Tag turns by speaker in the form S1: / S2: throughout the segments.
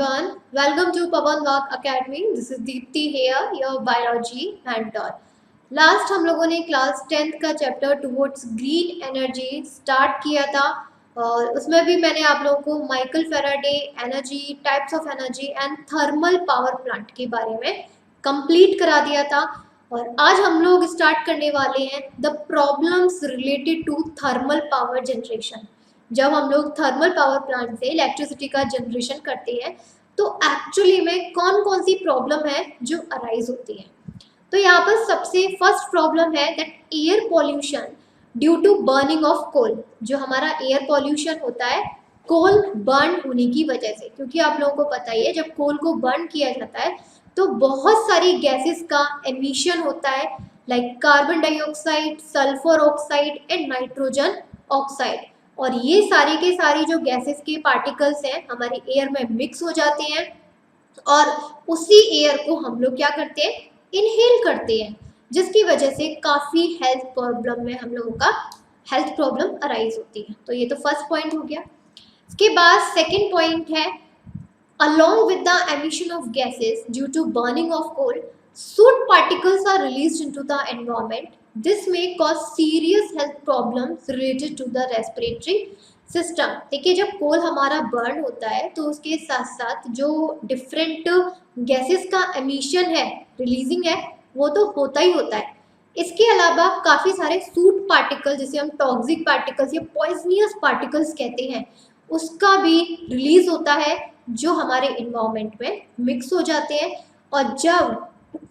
S1: everyone, welcome to Pawan Vak Academy. This is Deepti here, your biology mentor. Last हम लोगों ने class 10th का chapter towards green energy start किया था और उसमें भी मैंने आप लोगों को Michael Faraday energy, types of energy and thermal power plant के बारे में कंप्लीट करा दिया था। और आज हम लोग स्टार्ट करने वाले हैं the problems related to thermal power generation. जब हम लोग थर्मल पावर प्लांट से इलेक्ट्रिसिटी का जनरेशन करते हैं तो एक्चुअली में कौन कौन सी प्रॉब्लम है जो अराइज होती है। तो यहाँ पर सबसे फर्स्ट प्रॉब्लम है that air pollution due to burning of coal. जो हमारा एयर पॉल्यूशन होता है कोल बर्न होने की वजह से, क्योंकि आप लोगों को पता ही है जब कोल को बर्न किया जाता है तो बहुत सारी गैसेस का एमिशन होता है, like carbon dioxide, sulphur oxide and nitrogen oxide. और ये सारी के सारी जो गैसेस के पार्टिकल्स हैं हमारे एयर में मिक्स हो जाते हैं और उसी एयर को हम लोग क्या करते हैं, इनहेल करते हैं, जिसकी वजह से काफ़ी हेल्थ प्रॉब्लम में हम लोगों का हेल्थ प्रॉब्लम अराइज होती है। तो ये तो फर्स्ट पॉइंट हो गया। इसके बाद सेकेंड पॉइंट है along with the emission of gases due to burning of coal, soot particles are released into the environment. This may cause serious health problems related to the respiratory system. देखिए जब कोल हमारा burn होता है तो उसके साथ साथ जो डिफरेंट गैसेस का एमिशन है, रिलीजिंग है, वो तो होता ही होता है। इसके अलावा काफ़ी सारे सूट पार्टिकल जिसे हम टॉक्सिक पार्टिकल्स या पॉइजनियस पार्टिकल्स कहते हैं उसका भी रिलीज होता है जो हमारे इन्वायरमेंट में मिक्स हो जाते हैं। और जब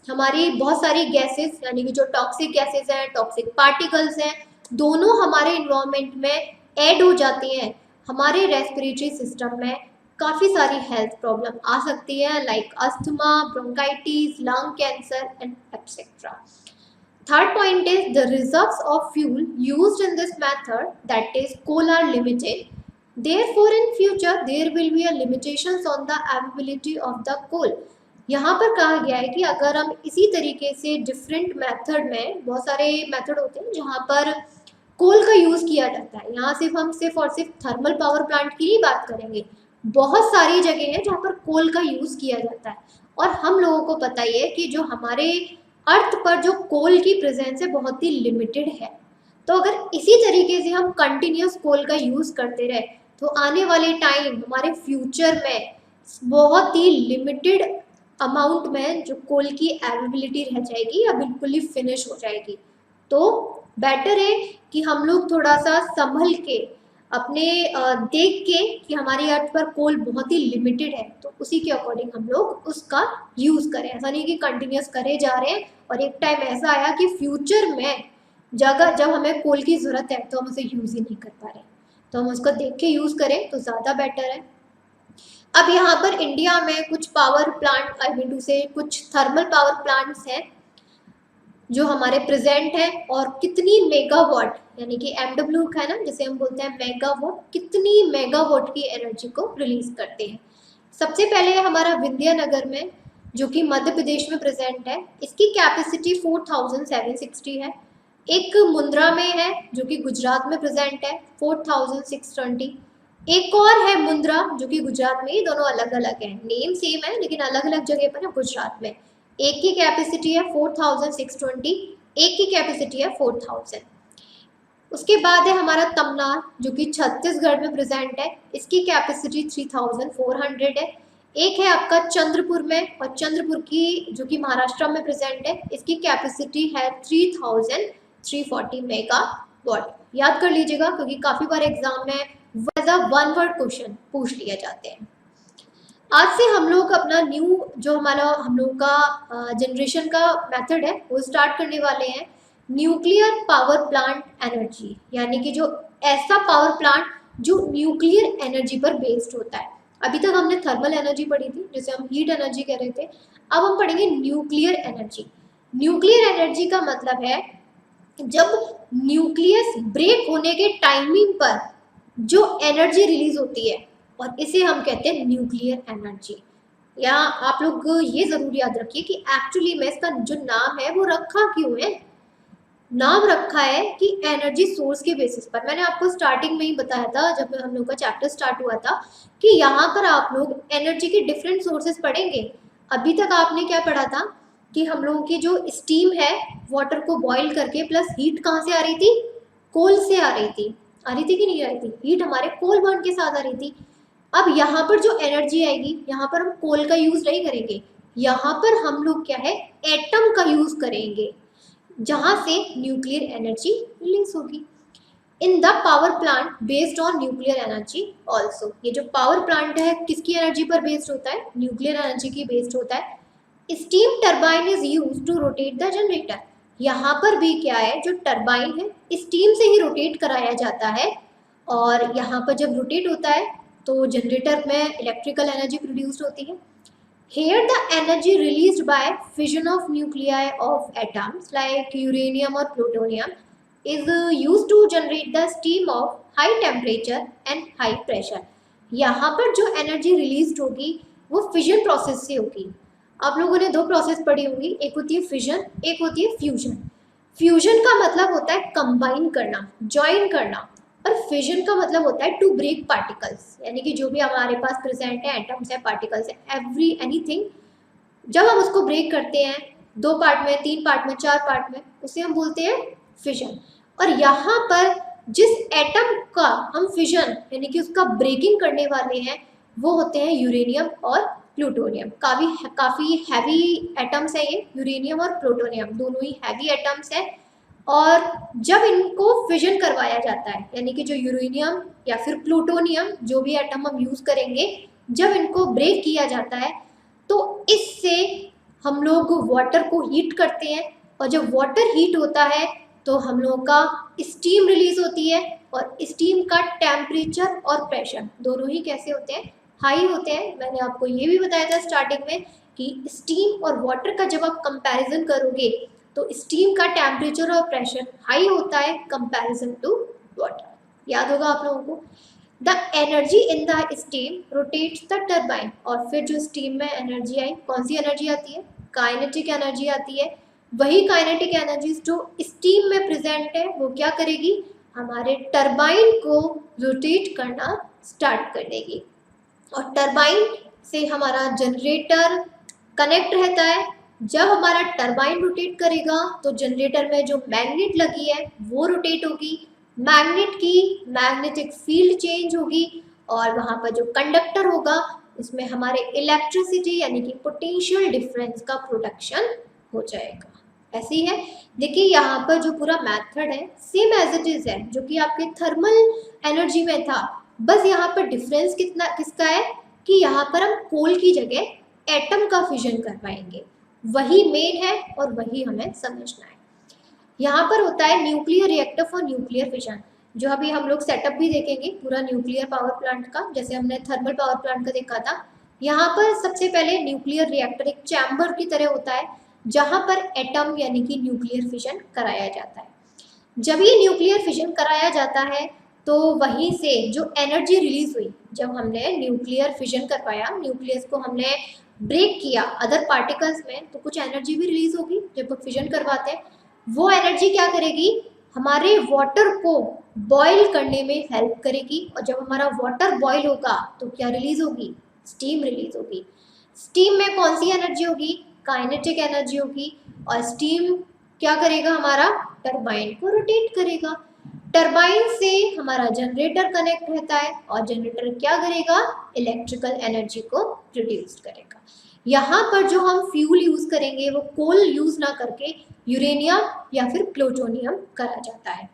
S1: हमारी बहुत सारी गैसेस यानी कि जो टॉक्सिक गैसेस हैं, टॉक्सिक पार्टिकल्स हैं, दोनों हमारे इन्वायरमेंट में ऐड हो जाती हैं, हमारे रेस्पिरेटरी सिस्टम में काफ़ी सारी हेल्थ प्रॉब्लम आ सकती है, like asthma, bronchitis, lung cancer and etcetera. Third point is the reserves of fuel used in this method, that is coal, are limited. Therefore, in future there will be a limitations on the availability of the coal. यहाँ पर कहा गया है कि अगर हम इसी तरीके से डिफरेंट मेथड में, बहुत सारे मेथड होते हैं जहाँ पर कोल का यूज़ किया जाता है, यहाँ हम सिर्फ और सिर्फ थर्मल पावर प्लांट की ही बात करेंगे, बहुत सारी जगह हैं जहाँ पर कोल का यूज़ किया जाता है। और हम लोगों को पता ही है कि जो हमारे अर्थ पर जो कोल की प्रेजेंस है बहुत ही लिमिटेड है। तो अगर इसी तरीके से हम कंटिन्यूस कोल का यूज़ करते रहे तो आने वाले टाइम हमारे फ्यूचर में बहुत ही लिमिटेड अमाउंट में जो कोल की अवेलेबिलिटी रह जाएगी या बिल्कुल ही फिनिश हो जाएगी। तो बेटर है कि हम लोग थोड़ा सा संभल के अपने देख के कि हमारी अर्थ पर कोल बहुत ही लिमिटेड है तो उसी के अकॉर्डिंग हम लोग उसका यूज़ करें। ऐसा नहीं कि कंटिन्यूस करे जा रहे हैं और एक टाइम ऐसा आया कि फ्यूचर में जब हमें कोल की ज़रूरत है तो हम उसे यूज़ ही नहीं कर पा रहे, तो हम उसको देख के यूज़ करें तो ज़्यादा बेटर है। अब यहाँ पर इंडिया में कुछ power plant, I mean two से कुछ थर्मल पावर प्लांट्स हैं जो हमारे प्रेजेंट है और कितनी मेगावाट यानी कि MW है ना जिसे हम बोलते हैं मेगावाट, कितनी मेगावाट की एनर्जी को रिलीज करते हैं। सबसे पहले हमारा विंध्यानगर में जो कि मध्य प्रदेश में प्रेजेंट है, इसकी कैपेसिटी 4760 है। एक मुंद्रा में है जो कि गुजरात में प्रेजेंट है 4620। एक और है मुंद्रा जो कि गुजरात में, ये दोनों अलग अलग हैं, नेम सेम है लेकिन अलग अलग जगह पर है गुजरात में। एक की कैपेसिटी है 4620, एक की कैपेसिटी है 4000। उसके बाद है हमारा तमनार जो कि छत्तीसगढ़ में प्रेजेंट है, इसकी कैपेसिटी 3400 है। एक है आपका चंद्रपुर में, और चंद्रपुर की जो कि महाराष्ट्र में प्रेजेंट है, इसकी कैपेसिटी है 3340 मेगावाट। याद कर लीजिएगा क्योंकि काफ़ी बार एग्जाम में as a one word question पूछ लिया जाते हैं। आज से हम लोग अपना न्यू जो हम लोग का जनरेशन का मेथड है वो स्टार्ट करने वाले हैं, न्यूक्लियर पावर प्लांट एनर्जी, यानी कि जो ऐसा पावर प्लांट जो न्यूक्लियर एनर्जी पर बेस्ड होता है। अभी तक हमने थर्मल एनर्जी पढ़ी थी जिसे हम हीट एनर्जी कह रहे थे, अब हम पढ़ेंगे न्यूक्लियर एनर्जी। न्यूक्लियर एनर्जी का मतलब है जब न्यूक्लियस ब्रेक होने के टाइमिंग पर जो एनर्जी रिलीज होती है, और इसे हम कहते हैं न्यूक्लियर एनर्जी। या आप लोग ये ज़रूर याद रखिए कि एक्चुअली में इसका जो नाम है वो रखा क्यों है। नाम रखा है कि एनर्जी सोर्स के बेसिस पर। मैंने आपको स्टार्टिंग में ही बताया था जब हम लोग का चैप्टर स्टार्ट हुआ था कि यहाँ पर आप लोग एनर्जी के डिफरेंट सोर्सेस पढ़ेंगे। अभी तक आपने क्या पढ़ा था कि हम लोगों की जो स्टीम है वाटर को बॉईल करके प्लस हीट कहाँ से आ रही थी, कोल से आ रही थी। आ रही थी कि नहीं आ रही थी? हीट हमारे कोल बर्न के साथ आ रही थी। अब यहाँ पर जो एनर्जी आएगी, यहाँ पर हम कोल का यूज नहीं करेंगे, यहाँ पर हम लोग क्या है एटम का यूज करेंगे जहां से न्यूक्लियर एनर्जी रिलीज होगी in the power plant based on nuclear energy also. ये जो पावर प्लांट है किसकी एनर्जी पर बेस्ड होता है, न्यूक्लियर एनर्जी की बेस्ड होता है। Steam turbine is use to rotate the generator. यहाँ पर भी क्या है, जो टरबाइन है स्टीम से ही रोटेट कराया जाता है और यहाँ पर जब रोटेट होता है तो जनरेटर में इलेक्ट्रिकल एनर्जी प्रोड्यूस होती है। Here the energy released by fission of nuclei of atoms like uranium or plutonium is used to generate the steam of high temperature and high pressure। यहाँ पर जो energy release होगी वो fission process से होगी। आप लोगों ने दो प्रोसेस पढ़ी होंगी, एक होती है फिजन, एक होती है फ्यूजन। फ्यूजन का मतलब होता है कंबाइन करना, ज्वाइन करना, और फिजन का मतलब होता है टू ब्रेक पार्टिकल्स, यानी कि जो भी हमारे पास प्रेजेंट है एटम्स है, पार्टिकल्स है, एवरी एनीथिंग, जब हम उसको ब्रेक करते हैं 2 पार्ट में, 3 पार्ट में, 4 पार्ट में, उसे हम बोलते हैं फिजन। और यहाँ पर जिस एटम का हम फिजन यानी कि उसका ब्रेकिंग करने वाले हैं वो होते हैं यूरेनियम और प्लूटोनियम। काफ़ी हैवी एटम्स है ये, यूरेनियम और प्लूटोनियम दोनों ही हैवी एटम्स है। और जब इनको फिजन करवाया जाता है यानी कि जो यूरेनियम या फिर प्लूटोनियम जो भी एटम हम यूज करेंगे, जब इनको ब्रेक किया जाता है तो इससे हम लोग वाटर को हीट करते हैं और जब वाटर हीट होता है तो हम लोगों का स्टीम रिलीज होती है और स्टीम का टेम्परेचर और प्रेशर दोनों ही कैसे होते हैं, हाई होते हैं। मैंने आपको ये भी बताया था स्टार्टिंग में कि स्टीम और वाटर का जब आप कंपैरिजन करोगे तो स्टीम का टेम्परेचर और प्रेशर हाई होता है कंपैरिजन टू वाटर। याद होगा आप लोगों को। The energy in the steam rotates the turbine. और फिर जो स्टीम में एनर्जी आई, कौन सी एनर्जी आती है, काइनेटिक एनर्जी आती है। वही काइनेटिक एनर्जी जो स्टीम में प्रेजेंट है वो क्या करेगी, हमारे टरबाइन को रोटेट करना स्टार्ट कर देगी और टरबाइन से हमारा जनरेटर कनेक्ट रहता है। जब हमारा टरबाइन रोटेट करेगा तो जनरेटर में जो मैग्नेट लगी है वो रोटेट होगी, मैग्नेट की मैग्नेटिक फील्ड चेंज होगी और वहाँ पर जो कंडक्टर होगा उसमें हमारे इलेक्ट्रिसिटी यानी कि पोटेंशियल डिफरेंस का प्रोडक्शन हो जाएगा। ऐसी है। देखिए यहाँ पर जो पूरा मेथड है सेम एज इट इज है जो कि आपके थर्मल एनर्जी में था, बस यहाँ पर डिफरेंस किसका है कि यहाँ पर हम कोल की जगह एटम का फिजन कर पाएंगे, वही मेन है और वही हमें समझना है। यहाँ पर होता है nuclear reactor for nuclear fission, जो अभी हम लोग सेटअप भी देखेंगे पूरा न्यूक्लियर पावर प्लांट का, जैसे हमने थर्मल पावर प्लांट का देखा था। यहाँ पर सबसे पहले न्यूक्लियर रिएक्टर एक चैम्बर की तरह होता है जहाँ पर एटम यानी कि न्यूक्लियर फिजन कराया जाता है। जब ये न्यूक्लियर फिजन कराया जाता है तो वहीं से जो एनर्जी रिलीज हुई, जब हमने न्यूक्लियर फिजन करवाया, न्यूक्लियस को हमने ब्रेक किया अदर पार्टिकल्स में, तो कुछ एनर्जी भी रिलीज होगी। जब फिजन करवाते हैं वो एनर्जी क्या करेगी, हमारे वाटर को बॉईल करने में हेल्प करेगी और जब हमारा वाटर बॉईल होगा तो क्या रिलीज होगी, स्टीम रिलीज होगी। स्टीम में कौन सी एनर्जी होगी, काइनेटिक एनर्जी होगी और स्टीम क्या करेगा, हमारा टरबाइन को रोटेट करेगा। टरबाइन से हमारा जनरेटर कनेक्ट रहता है और जनरेटर क्या करेगा, इलेक्ट्रिकल एनर्जी को प्रोड्यूस करेगा। यहाँ पर जो हम फ्यूल यूज करेंगे वो कोल यूज ना करके यूरेनियम या फिर प्लूटोनियम करा जाता है।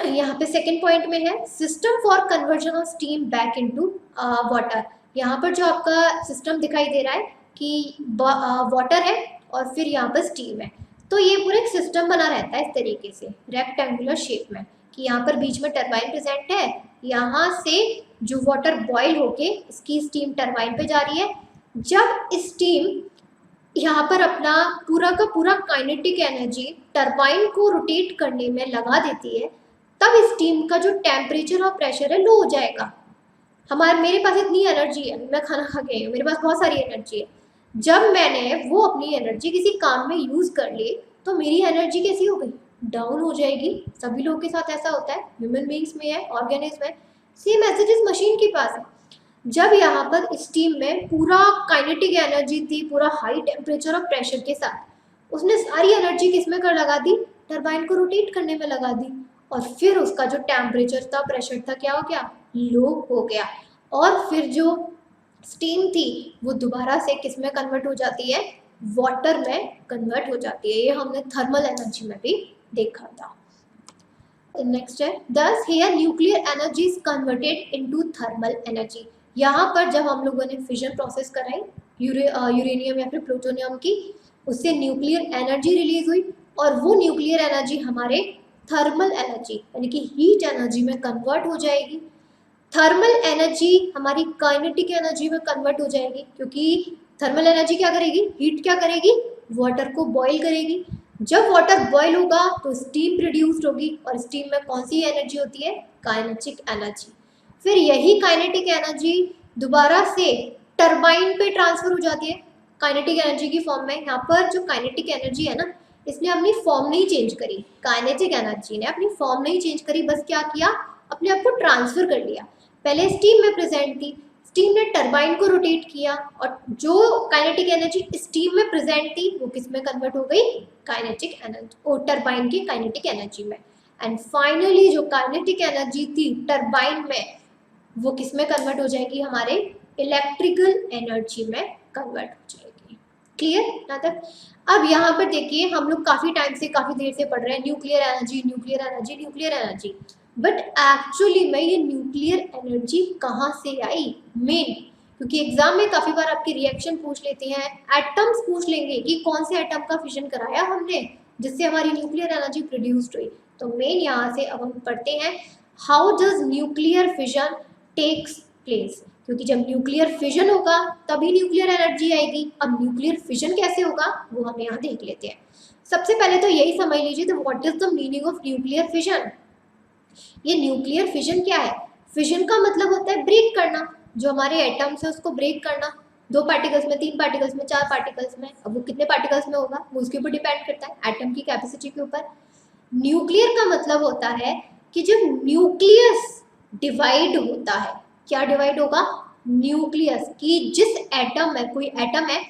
S1: यहाँ पे सेकेंड पॉइंट में है system for conversion of steam back into water. यहाँ पर जो आपका सिस्टम दिखाई दे रहा है कि वाटर है और फिर यहाँ पर स्टीम है, तो ये पूरा एक सिस्टम बना रहता है इस तरीके से रेक्टेंगुलर शेप में कि यहाँ पर बीच में टरबाइन प्रेजेंट है, यहाँ से जो वाटर बॉईल होके इसकी स्टीम टरबाइन पे जा रही है। जब स्टीम यहाँ पर अपना पूरा का पूरा काइनेटिक एनर्जी टरबाइन को रोटेट करने में लगा देती है, तब स्टीम का जो टेम्परेचर और प्रेशर है लो हो जाएगा। मेरे पास इतनी एनर्जी है, मैं खाना खा के आई हूँ, मेरे पास बहुत सारी एनर्जी है। जब मैंने वो अपनी एनर्जी किसी काम में यूज कर ली तो मेरी एनर्जी कैसी हो गई, डाउन हो जाएगी। सभी लोगों के साथ ऐसा होता है, ह्यूमन बींग्स में है, ऑर्गेनिज्म है, सेम मैसेज इस मशीन के पास है। जब यहाँ पर स्टीम में पूरा काइनेटिक एनर्जी थी, पूरा हाई टेम्परेचर और प्रेशर के साथ, उसने सारी एनर्जी किसमें कर लगा दी, टरबाइन को रोटेट करने में लगा दी, और फिर उसका जो टेम्परेचर था, प्रेशर था, क्या हो गया, लो हो गया, और फिर जो स्टीम थी वो दोबारा से किस में कन्वर्ट हो जाती है, वाटर में कन्वर्ट हो जाती है। ये हमने थर्मल एनर्जी में भी देखा था। नेक्स्ट है दस हेयर nuclear energy is converted into thermal energy. यहाँ पर जब हम लोगों ने फिजन प्रोसेस कराई यूरेनियम या फिर प्लूटोनियम की, उससे न्यूक्लियर एनर्जी रिलीज हुई, और वो न्यूक्लियर एनर्जी हमारे थर्मल एनर्जी यानी कि हीट एनर्जी में कन्वर्ट हो जाएगी। थर्मल एनर्जी हमारी काइनेटिक एनर्जी में कन्वर्ट हो जाएगी, क्योंकि थर्मल एनर्जी क्या करेगी, हीट क्या करेगी, वाटर को बॉईल करेगी। जब वाटर बॉईल होगा तो स्टीम प्रोड्यूस्ड होगी, और स्टीम में कौन सी एनर्जी होती है, काइनेटिक एनर्जी। फिर यही काइनेटिक एनर्जी दोबारा से टरबाइन पे ट्रांसफर हो जाती है काइनेटिक एनर्जी की फॉर्म में। यहाँ पर जो काइनेटिक एनर्जी है ना, इसने अपनी फॉर्म नहीं चेंज करी, काइनेटिक एनर्जी ने अपनी फॉर्म नहीं चेंज करी, बस क्या किया, अपने आप को ट्रांसफर कर लिया। पहले स्टीम में प्रेजेंट थी, स्टीम ने टरबाइन को रोटेट किया, और जो काइनेटिक एनर्जी स्टीम में प्रेजेंट थी वो किस में कन्वर्ट हो गई, काइनेटिक एनर्जी, और टरबाइन की काइनेटिक एनर्जी में। एंड फाइनली जो काइनेटिक एनर्जी थी टरबाइन में, वो किस में कन्वर्ट हो जाएगी, हमारे इलेक्ट्रिकल एनर्जी में कन्वर्ट हो जाएगी। क्लियर यहाँ तक। अब यहाँ पर देखिए, हम लोग काफी टाइम से, काफी देर से पढ़ रहे हैं nuclear energy, nuclear energy, nuclear energy, but actually में ये न्यूक्लियर एनर्जी कहाँ से आई, मेन, क्योंकि एग्जाम में काफी बार आपके रिएक्शन पूछ लेते हैं, एटम्स पूछ लेंगे कि कौन से एटम का फिजन कराया हमने जिससे हमारी न्यूक्लियर एनर्जी प्रोड्यूस्ड हुई। तो मेन यहाँ से अब हम पढ़ते हैं how does nuclear fission takes place, क्योंकि जब न्यूक्लियर फिजन होगा तभी न्यूक्लियर एनर्जी आएगी। अब न्यूक्लियर फिजन कैसे होगा वो हम यहाँ देख लेते हैं। सबसे पहले तो यही समझ लीजिए, तो what is the meaning of nuclear fission. ये न्यूक्लियर फिजन क्या है, फिजन का मतलब होता है ब्रेक करना, जो हमारे एटम्स है उसको ब्रेक करना, 2 पार्टिकल्स में, 3 पार्टिकल्स में, 4 पार्टिकल्स में। अब वो कितने पार्टिकल्स में होगा वो उसके ऊपर डिपेंड करता है, एटम की कैपेसिटी के ऊपर। न्यूक्लियर का मतलब होता है कि जब न्यूक्लियस डिवाइड होता है, क्या डिवाइड होगा, न्यूक्लियस, की जिस एटम में, कोई एटम है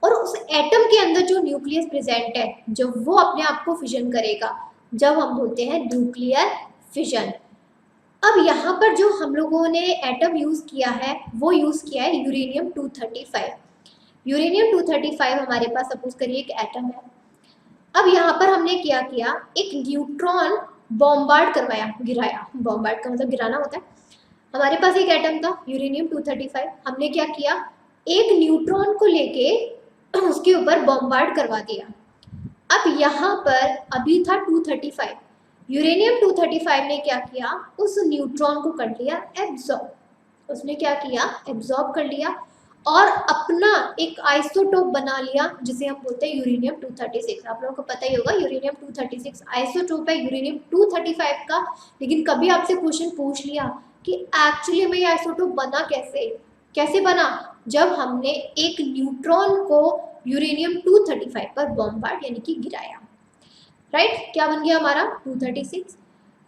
S1: और उस एटम के अंदर जो न्यूक्लियस प्रेजेंट है, जब वो अपने आप को फिजन करेगा, जब हम बोलते हैं न्यूक्लियर फिजन। अब यहाँ पर जो हम लोगों ने एटम यूज किया है वो यूज किया है यूरेनियम 235। यूरेनियम 235 हमारे पास सपोज करिए एक एटम है। अब यहाँ पर हमने क्या किया, एक न्यूट्रॉन बॉम्बार्ड करवाया, गिराया, बॉम्बार्ड का मतलब गिराना होता है। हमारे पास एक एटम था यूरेनियम 235, हमने क्या किया, एक न्यूट्रॉन को लेके उसके ऊपर बॉम्बार्ड करवा दिया। अब यहाँ पर अभी था 235, यूरेनियम 235 ने क्या किया, उस न्यूट्रॉन को कर लिया एब्जॉर्ब, उसने क्या किया, एब्जॉर्ब कर लिया, और अपना एक आइसोटोप बना लिया जिसे हम बोलते हैं यूरेनियम 236। आप लोगों को पता ही होगा यूरेनियम 236 आइसोटोप है यूरेनियम 235 का। लेकिन कभी आपसे क्वेश्चन पूछ लिया कि एक्चुअली में ये आइसोटोप बना कैसे, कैसे बना, जब हमने एक न्यूट्रॉन को यूरेनियम 235 पर बॉम्बार्ड यानी कि गिराया, राइट। क्या बन गया हमारा 236।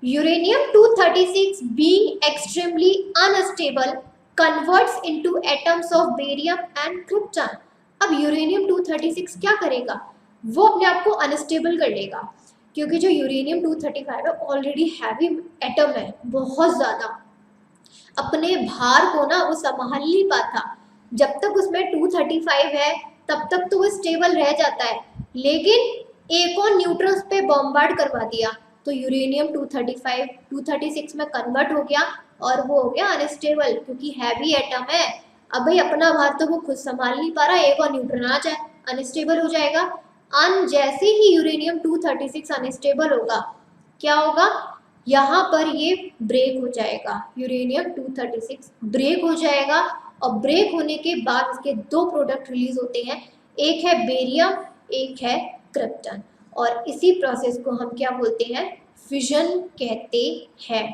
S1: Uranium 236 being extremely unstable converts into atoms of barium and krypton। अब यूरेनियम 236 क्या करेगा, वो अपने आप को अनस्टेबल कर लेगा, क्योंकि जो यूरेनियम 235 है ऑलरेडी हैवी एटम है, बहुत ज़्यादा, अपने भार को ना वो संभाल नहीं पाता। जब तक उसमें 235 है तब तक तो वो स्टेबल रह जाता है, लेकिन एक और न्यूट्रॉन्स पे बॉम्बार्ड करवा दिया तो यूरेनियम 235 236 में कन्वर्ट हो गया, और वो हो गया अनस्टेबल, क्योंकि हैवी एटम है। अब भाई अपना भार तो वो खुद संभाल नहीं पा रहा, एक और न्यूट्रॉन आ जाए अनस्टेबल हो जाएगा। जैसे ही यूरेनियम 236 अनस्टेबल होगा, क्या होगा, यहाँ पर ये ब्रेक हो जाएगा, यूरेनियम 236 ब्रेक हो जाएगा, और ब्रेक होने के बाद इसके 2 प्रोडक्ट रिलीज होते हैं, एक है बेरियम, एक है क्रिप्टन, और इसी प्रोसेस को हम क्या बोलते हैं, फिजन कहते हैं।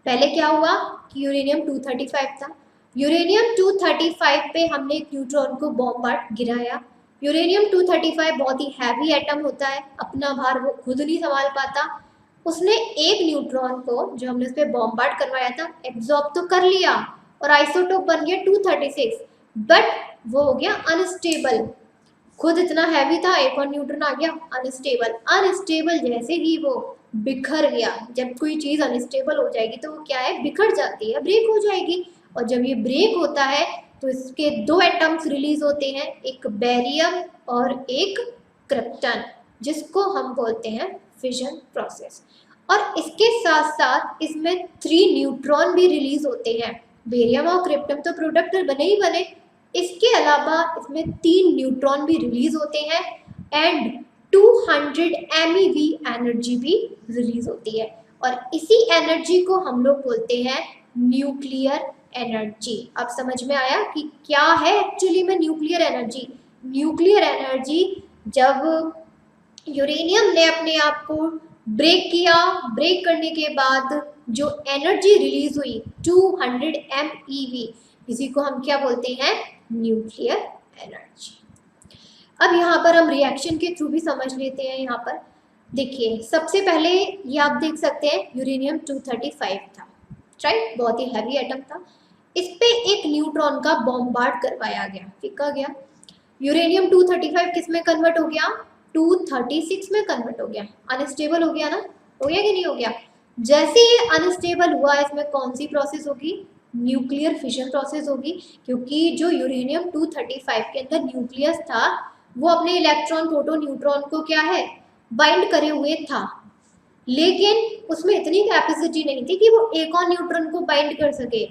S1: पहले क्या हुआ कि यूरेनियम 235 था, यूरेनियम 235 पे हमने एक न्यूट्रॉन को बॉम्बार्ड गिराया, यूरेनियम 235 बहुत ही हैवी एटम होता है, अपना भार वो खुद नहीं संभाल पाता। उसने एक न्यूट्रॉन को जो हमने उस पर बॉम्बार्ड करवाया था एब्जॉर्ब तो कर लिया और आइसोटोप बन गया 236, बट वो हो गया अनस्टेबल। खुद इतना हैवी था, एक और न्यूट्रॉन आ गया अनस्टेबल। अनस्टेबल जैसे ही वो बिखर गया, जब कोई चीज अनस्टेबल हो जाएगी तो वो क्या है, बिखर जाती है, ब्रेक हो जाएगी। और जब ये ब्रेक होता है तो इसके दो एटम्स रिलीज होते हैं, एक बेरियम और एक क्रिप्टन, जिसको हम बोलते हैं फिजन प्रोसेस। और इसके साथ साथ इसमें 3 न्यूट्रॉन भी रिलीज होते हैं। बेरियम और क्रिप्टन तो प्रोडक्ट बने ही बने, इसके अलावा इसमें 3 न्यूट्रॉन भी रिलीज होते हैं एंड 200 MeV एनर्जी भी रिलीज होती है। और इसी एनर्जी को हम लोग बोलते हैं न्यूक्लियर एनर्जी। अब समझ में आया कि क्या है एक्चुअली में न्यूक्लियर एनर्जी। न्यूक्लियर एनर्जी जब यूरेनियम ने अपने आप को ब्रेक किया, ब्रेक करने के बाद जो एनर्जी रिलीज हुई 200 MeV, इसी को हम क्या बोलते हैं, न्यूक्लियर एनर्जी। अब यहाँ पर हम रिएक्शन के थ्रू भी समझ लेते हैं। यहाँ पर देखिए, सबसे पहले ये आप देख सकते हैं यूरेनियम 235 था, राइट, बहुत ही हैवी एटम था। इस पे एक न्यूट्रॉन का बॉम्बार्ड करवाया गया, फेंका गया। यूरेनियम 235 किस में कन्वर्ट हो गया, 236 में कन्वर्ट हो गया। अनस्टेबल हो गया ना, हो गया कि नहीं हो गया। जैसे ये अनस्टेबल हुआ, इसमें कौन सी प्रोसेस होगी, न्यूक्लियर फिशन प्रोसेस होगी, क्योंकि जो यूरेनियम 235 के अंदर न्यूक्लियस था वो अपने इलेक्ट्रॉन प्रोटॉन न्यूट्रॉन को क्या है, बाइंड करे हुए था, लेकिन उसमें इतनी कैपेसिटी नहीं थी कि वो एक और न्यूट्रॉन को बाइंड कर सके।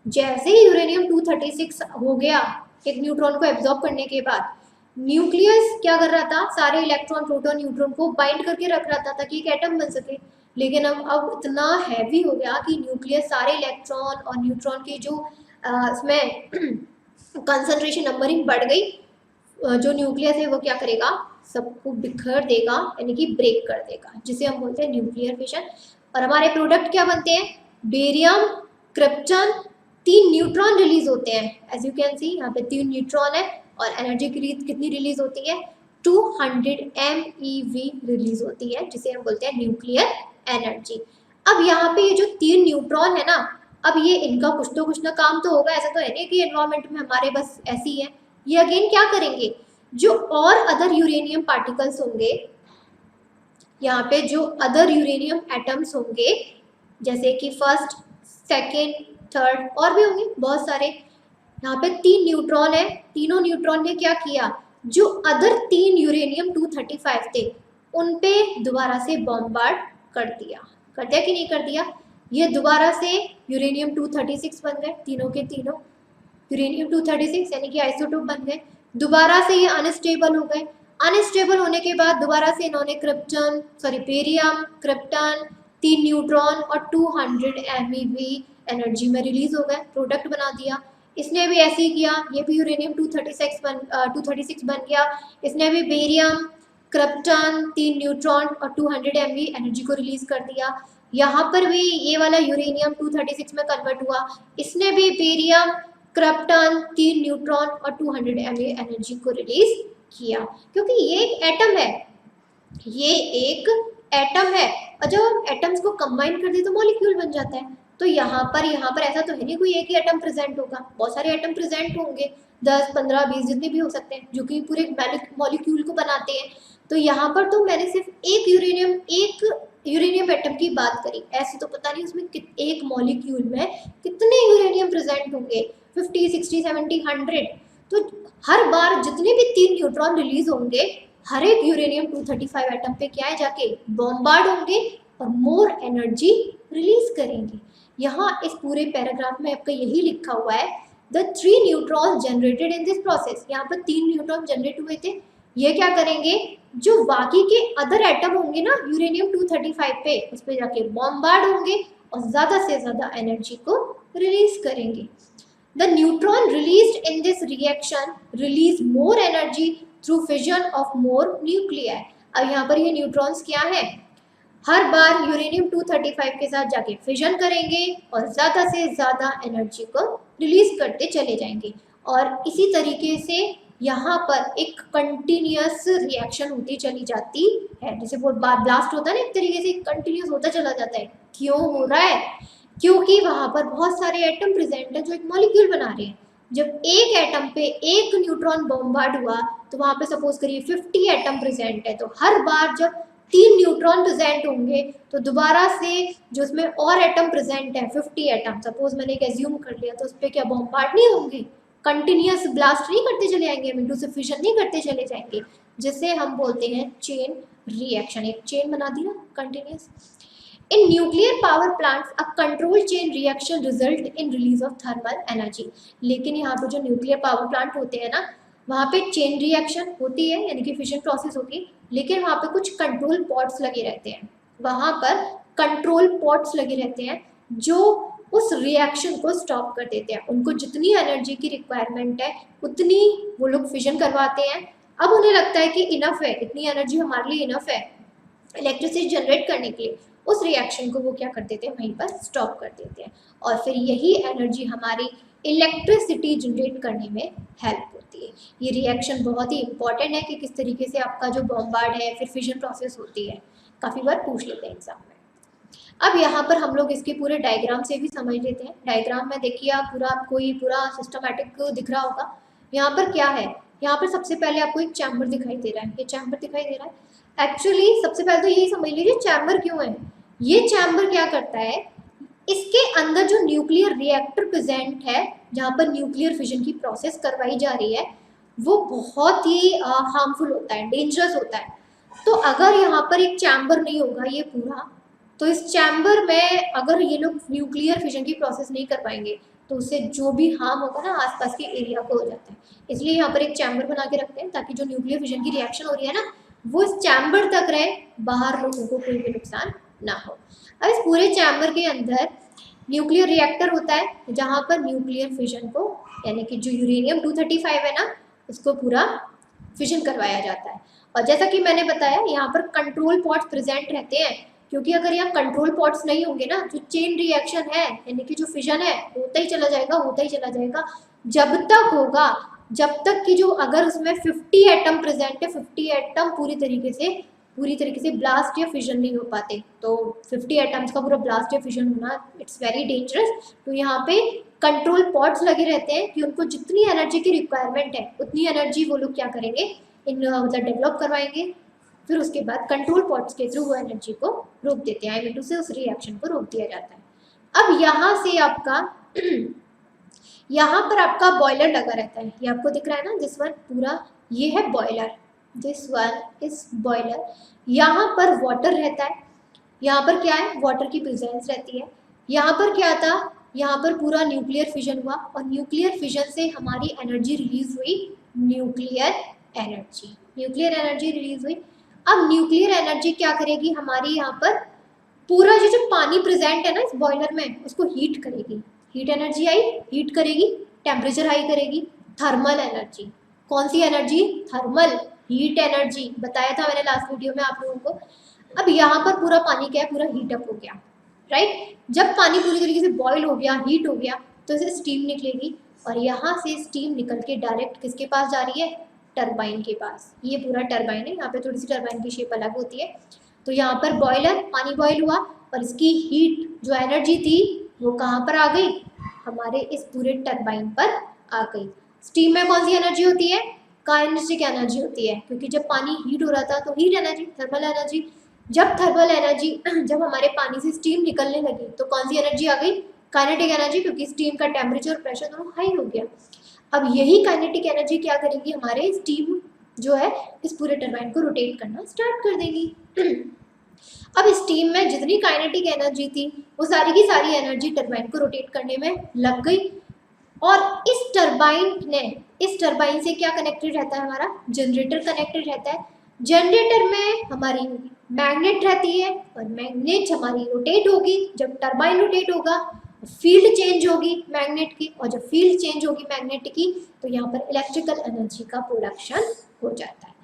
S1: जैसे ही यूरेनियम 236 हो गया, एक न्यूट्रॉन को एब्जॉर्ब करने के बाद, न्यूक्लियस क्या कर रहा था, सारे इलेक्ट्रॉन प्रोटॉन न्यूट्रॉन को बाइंड करके रख रहा था ताकि एक एटम बन सके। लेकिन अब इतना हैवी हो गया कि न्यूक्लियस सारे इलेक्ट्रॉन और न्यूट्रॉन की जो इसमें कंसंट्रेशन नंबरिंग बढ़ गई, जो न्यूक्लियस है वो क्या करेगा, सबको बिखर देगा, यानी कि ब्रेक कर देगा, जिसे हम बोलते हैं न्यूक्लियर फिशन। और हमारे प्रोडक्ट क्या बनते हैं, बेरियम, क्रिप्टन, 3 न्यूट्रॉन रिलीज होते हैं। एज यू कैन सी यहाँ पे 3 न्यूट्रॉन है और एनर्जी कितनी रिलीज होती है, 200 MeV रिलीज होती है, जिसे हम बोलते हैं न्यूक्लियर एनर्जी। अब यहाँ पे ये जो 3 न्यूट्रॉन है ना, अब ये इनका कुछ ना काम तो होगा, ऐसा तो है नहीं कि एनवायरमेंट में हमारे बस ऐसी है। ये अगेन क्या करेंगे, जो और अदर यूरेनियम पार्टिकल्स होंगे, यहाँ पे जो अदर यूरेनियम एटम्स होंगे, जैसे कि फर्स्ट, सेकेंड, थर्ड, और भी होंगे बहुत सारे। यहाँ पे 3 न्यूट्रॉन है, तीनों न्यूट्रॉन ने क्या किया, जो अदर 3 यूरेनियम 235 थे उन पे दोबारा से बॉम्बार्ड कर दिया कि नहीं कर दिया। ये दोबारा से यूरेनियम 236 बन गए, तीनों के तीनों यूरेनियम 236 यानी कि आइसोटोप बन गए। दोबारा से ये अनस्टेबल हो गए। अनस्टेबल होने के बाद दोबारा से इन्होंने बेरियम, क्रिप्टन, 3 न्यूट्रॉन और 200 MeV एनर्जी में रिलीज हो गए, प्रोडक्ट बना दिया। इसने भी ऐसे ही किया, ये भी यूरेनियम 236 बन गया। इसने भी बेरियम, क्रिप्टन, 3 न्यूट्रॉन और 200 MeV एनर्जी को रिलीज कर दिया। यहाँ पर भी ये वाला यूरेनियम 236 में कन्वर्ट हुआ, इसने भी बेरियम, क्रिप्टन, 3 न्यूट्रॉन और 200 MeV एनर्जी को रिलीज किया, क्योंकि ये एक एटम है, ये एक एटम है। और जब हम एटम्स को कंबाइन कर दे तो मॉलिक्यूल बन जाता है। तो यहाँ पर ऐसा तो है नहीं कोई एक ही एटम प्रेजेंट होगा, बहुत सारे एटम प्रेजेंट होंगे, 10, 15, 20 जितने भी हो सकते हैं, जो कि पूरे मॉलिक्यूल को बनाते हैं। तो यहाँ पर तो मैंने सिर्फ एक यूरेनियम एटम की बात करी, ऐसे तो पता नहीं उसमें एक मॉलिक्यूल में कितने यूरेनियम प्रेजेंट होंगे, 50, 60, 70, 100। तो हर बार जितने भी 3 न्यूट्रॉन रिलीज होंगे, हर एक यूरेनियम 235 एटम पे क्या है, जाके बॉम्बार्ड होंगे और मोर एनर्जी रिलीज करेंगे। यहाँ इस पूरे पैराग्राफ में आपका यही लिखा हुआ है, the 3 neutron generated in this process. यहाँ पर 3 न्यूट्रॉन जनरेट हुए थे, ये क्या करेंगे, जो बाकी के अदर एटम होंगे ना यूरेनियम 235 पे, उस पर जाके बॉम्बार्ड होंगे और ज़्यादा से ज़्यादा एनर्जी को रिलीज करेंगे। The neutron released in this reaction release more energy through fission of more nuclei। अब यहाँ पर ये न्यूट्रॉन्स क्या है, हर बार यूरेनियम 235 के साथ जाके फिजन करेंगे और ज़्यादा से ज़्यादा एनर्जी को रिलीज करते चले जाएंगे। और इसी तरीके से यहाँ पर एक कंटिन्यूअस रिएक्शन होती चली जाती है, जैसे वो ब्लास्ट होता है ना, एक तरीके से कंटिन्यूअस होता चला जाता है। क्यों हो रहा है? क्योंकि वहां पर बहुत सारे एटम प्रेजेंट है जो एक मॉलिक्यूल बना रहे हैं। जब एक एटम पे एक न्यूट्रॉन बॉम्बार्ड हुआ तो वहां पे सपोज करिए 50 एटम प्रेजेंट है, तो हर बार जब 3 न्यूट्रॉन प्रेजेंट होंगे तो दोबारा से जो उसमें और एटम प्रेजेंट है 50 एटम, सपोज मैंने एक एज्यूम कर लिया, तो उस पर क्या बॉम्बार्ड नहीं होंगे, कंटिन्यूअस ब्लास्ट नहीं करते चले जाएंगे, इनटू से फिशन नहीं करते चले जाएंगे, जिसे हम बोलते हैं चेन रिएक्शन। एक चेन बना दी ना continuous. In nuclear power plants, a control chain reaction result in release of thermal energy. लेकिन यहाँ पे जो न्यूक्लियर पावर प्लांट होते हैं ना, वहाँ पे चेन रिएक्शन होती है, यानी कि फिशन प्रोसेस होती है, लेकिन वहाँ पे कुछ कंट्रोल पॉट्स लगे रहते हैं। वहाँ पर कंट्रोल पॉट्स लगे रहते हैं जो उस रिएक्शन को स्टॉप कर देते हैं। उनको जितनी एनर्जी की रिक्वायरमेंट है उतनी वो लोग फिशन करवाते हैं। अब उन्हें लगता है कि इनफ है, इतनी एनर्जी हमारे लिए इनफ है इलेक्ट्रिसिटी जनरेट करने के लिए, उस रिएक्शन को वो क्या कर देते हैं, वहीं पर स्टॉप कर देते हैं, और फिर यही एनर्जी हमारी इलेक्ट्रिसिटी जनरेट करने में हेल्प होती है। ये रिएक्शन बहुत ही इंपॉर्टेंट है कि किस तरीके से आपका जो बॉम्बार्ड है फिर फिशन प्रोसेस होती है, काफ़ी बार पूछ लेते हैं एग्जाम में। अब यहाँ पर हम लोग इसके पूरे डायग्राम से भी समझ लेते हैं। डायग्राम में देखिए आप पूरा, आपको ये पूरा सिस्टमैटिक दिख रहा होगा। यहाँ पर क्या है, यहाँ पर सबसे पहले आपको एक चैम्बर दिखाई दे रहा है, ये चैम्बर दिखाई दे रहा है। एक्चुअली सबसे पहले तो यही समझ लीजिए चैम्बर क्यों है। ये चैम्बर क्या करता है, इसके अंदर जो न्यूक्लियर रिएक्टर प्रेजेंट है जहाँ पर न्यूक्लियर फिजन की प्रोसेस करवाई जा रही है, वो बहुत ही हार्मफुल होता है, डेंजरस होता है। तो अगर यहाँ पर एक चैम्बर नहीं होगा ये पूरा, तो इस चैम्बर में अगर ये लोग न्यूक्लियर फिजन की प्रोसेस नहीं कर पाएंगे तो उससे जो भी हार्म होगा ना आसपास के एरिया को हो जाता है। इसलिए यहाँ पर एक चैम्बर बना के रखते हैं ताकि जो न्यूक्लियर फिजन की रिएक्शन हो रही है ना वो इस चैम्बर तक रहे, बाहर लोगों को कोई भी नुकसान ना हो। अब इस पूरे चैम्बर के अंदर न्यूक्लियर रिएक्टर होता है जहाँ पर न्यूक्लियर फिजन को, यानी कि जो यूरेनियम 235 है ना, उसको पूरा फिजन करवाया जाता है। और जैसा कि मैंने बताया यहाँ पर कंट्रोल पॉट्स प्रेजेंट रहते हैं, क्योंकि अगर यहाँ कंट्रोल पॉट्स नहीं होंगे ना, जो चेन रिएक्शन है यानी कि जो फिजन है होता ही चला जाएगा, होता ही चला जाएगा, जब तक होगा जब तक कि जो अगर उसमें 50 एटम प्रेजेंट है, 50 एटम पूरी तरीके से ब्लास्ट या फिजन नहीं हो पाते। तो 50 एटम्स का पूरा ब्लास्ट या फिजन होना इट्स वेरी डेंजरस। तो यहाँ पे कंट्रोल पॉट्स लगे रहते हैं कि उनको जितनी एनर्जी की रिक्वायरमेंट है उतनी एनर्जी वो लोग क्या करेंगे, इन मतलब डेवलप करवाएंगे, फिर उसके बाद कंट्रोल पॉट्स के थ्रू वो एनर्जी को रोक देते हैं, आई से उस रिएक्शन को रोक दिया जाता है। अब यहाँ से आपका यहाँ पर आपका बॉयलर लगा रहता है, ये आपको दिख रहा है ना, दिस वन पूरा ये है boiler, this one is boiler. यहाँ पर वाटर रहता है, यहाँ पर क्या है, वाटर की प्रेजेंस रहती है। यहाँ पर क्या था, यहाँ पर पूरा न्यूक्लियर फिजन हुआ और न्यूक्लियर फिजन से हमारी एनर्जी रिलीज हुई, न्यूक्लियर एनर्जी रिलीज हुई। अब न्यूक्लियर एनर्जी क्या करेगी, हमारी यहाँ पर पूरा जो पानी प्रेजेंट है ना इस बॉयलर में उसको हीट करेगी, हीट एनर्जी आई, हीट करेगी, टेम्परेचर हाई करेगी, थर्मल एनर्जी। कौन सी एनर्जी, थर्मल, हीट एनर्जी, बताया था मैंने लास्ट वीडियो में आप लोगों को। अब यहाँ पर पूरा पानी क्या है, पूरा हीट अप हो गया, राइट। जब पानी पूरी तरीके से बॉयल हो गया, हीट हो गया, तो इसे स्टीम निकलेगी और यहाँ से स्टीम निकल के डायरेक्ट किसके पास जा रही है, टरबाइन के पास। ये पूरा टरबाइन है, यहाँ पे थोड़ी सी टरबाइन की शेप अलग होती है। तो यहाँ पर बॉयलर, पानी बॉयल हुआ और इसकी हीट जो एनर्जी थी वो कहाँ पर आ गई, हमारे इस पूरे टरबाइन पर आ गई। स्टीम में कौन सी एनर्जी होती है, काइनेटिक एनर्जी होती है, क्योंकि जब पानी हीट हो रहा था तो हीट एनर्जी, थर्मल एनर्जी। जब थर्मल एनर्जी जब हमारे पानी से स्टीम निकलने लगी तो कौन सी एनर्जी आ गई, काइनेटिक एनर्जी, क्योंकि स्टीम का टेम्परेचर और प्रेशर दोनों हाई हो गया। अब यही काइनेटिक एनर्जी क्या करेगी, हमारे स्टीम जो है इस पूरे टरबाइन को रोटेट करना स्टार्ट कर देगी। अब स्टीम में जितनी काइनेटिक एनर्जी थी वो सारी की सारी एनर्जी टरबाइन को रोटेट करने में लग गई और इस टरबाइन से क्या कनेक्टेड रहता है, हमारा जनरेटर कनेक्टेड रहता है। जनरेटर में हमारी मैग्नेट रहती है और मैग्नेट हमारी रोटेट होगी। जब टरबाइन रोटेट होगा फील्ड चेंज होगी मैग्नेट की, और जब फील्ड चेंज होगी मैग्नेट की तो यहाँ पर इलेक्ट्रिकल एनर्जी का प्रोडक्शन हो जाता है।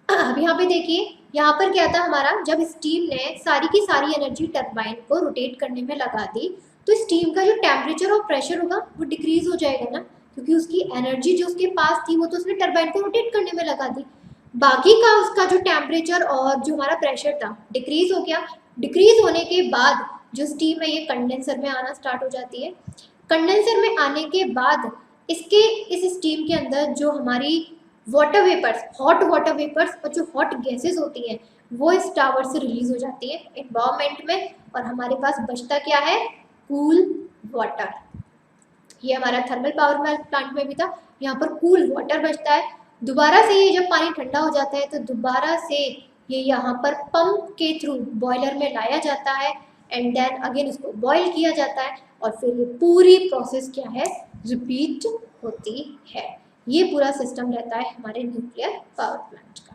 S1: अब यहाँ पे देखिए, यहाँ पर क्या था हमारा, जब स्टीम ने सारी की सारी एनर्जी टरबाइन को रोटेट करने में लगा दी तो स्टीम का जो टेम्परेचर और प्रेशर होगा वो डिक्रीज हो जाएगा ना, क्योंकि उसकी एनर्जी जो उसके पास थी वो तो उसने टरबाइन को रोटेट करने में लगा दी। बाकी का उसका जो टेम्परेचर और जो हमारा प्रेशर था डिक्रीज हो गया। डिक्रीज होने के बाद जो स्टीम है ये कंडेंसर में आना स्टार्ट हो जाती है। कंडेंसर में आने के बाद इसके इस स्टीम के अंदर जो हमारी water vapours, hot water vapours और जो हॉट गैसेस होती हैं वो इस टावर से रिलीज हो जाती है एनवायरमेंट में, और हमारे पास बचता क्या है, कूल वाटर। ये हमारा थर्मल पावर प्लांट में भी था, यहाँ पर कूल वाटर बचता है। दोबारा से ये जब पानी ठंडा हो जाता है तो दोबारा से ये यहाँ पर पंप के थ्रू बॉयलर में लाया जाता है एंड देन अगेन उसको बॉयल किया जाता है और फिर ये पूरी प्रोसेस क्या है, रिपीट होती है। ये पूरा सिस्टम रहता है हमारे न्यूक्लियर पावर प्लांट का।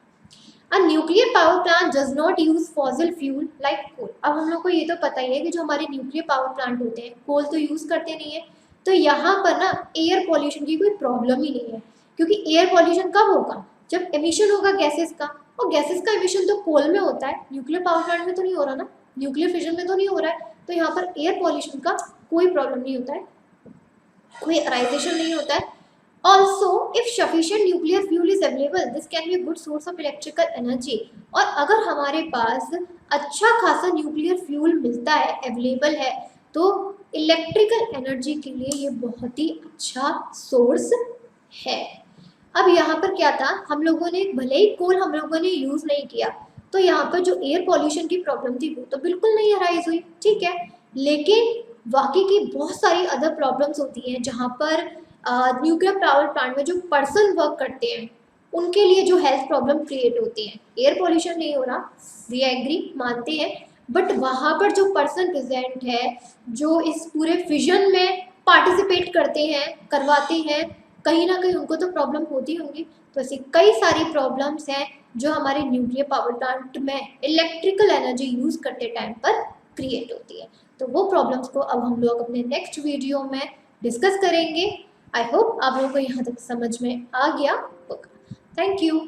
S1: A nuclear power plant does not use fossil fuel like coal। अब हम लोग को ये तो पता ही है कि जो हमारे न्यूक्लियर पावर प्लांट होते हैं कोल तो यूज करते नहीं है, तो यहाँ पर ना एयर पॉल्यूशन की कोई प्रॉब्लम ही नहीं है, क्योंकि एयर पॉल्यूशन कब होगा, जब एमिशन होगा गैसेस का, और गैसेस का एमिशन तो कोल में होता है, न्यूक्लियर पावर प्लांट में तो नहीं हो रहा ना, न्यूक्लियर फिजन में तो नहीं हो रहा है, तो यहाँ पर एयर पॉल्यूशन का कोई प्रॉब्लम नहीं होता है, कोई अराइजेशन नहीं होता है। Also, if sufficient nuclear fuel is available, this can be a good source of electrical energy। और अगर हमारे पास अच्छा खासा न्यूक्लियर फ्यूल मिलता है, अवेलेबल है, तो इलेक्ट्रिकल एनर्जी के लिए ये बहुत ही अच्छा सोर्स है। अब यहाँ पर क्या था, हम लोगों ने भले ही कोल हम लोगों ने यूज नहीं किया, तो यहाँ पर जो एयर पॉल्यूशन की प्रॉब्लम थी वो तो बिल्कुल नहीं अराइज हुई, ठीक है, लेकिन बाकी की बहुत सारी अदर प्रॉब्लम्स होती हैं जहाँ पर न्यूक्लियर पावर प्लांट में जो पर्सन वर्क करते हैं उनके लिए जो हेल्थ प्रॉब्लम क्रिएट होती है। एयर पॉल्यूशन नहीं हो रहा, वी एग्री, मानते हैं, बट वहाँ पर जो पर्सन प्रेजेंट है जो इस पूरे फिजन में पार्टिसिपेट करते हैं, करवाते हैं, कहीं ना कहीं उनको तो प्रॉब्लम होती होंगी। तो ऐसी कई सारी प्रॉब्लम्स हैं जो हमारे न्यूक्लियर पावर प्लांट में इलेक्ट्रिकल एनर्जी यूज करते टाइम पर क्रिएट होती है। तो वो प्रॉब्लम्स को अब हम लोग अपने नेक्स्ट वीडियो में डिस्कस करेंगे। आई होप आप लोगों को यहाँ तक समझ में आ गया होगा। Thank you.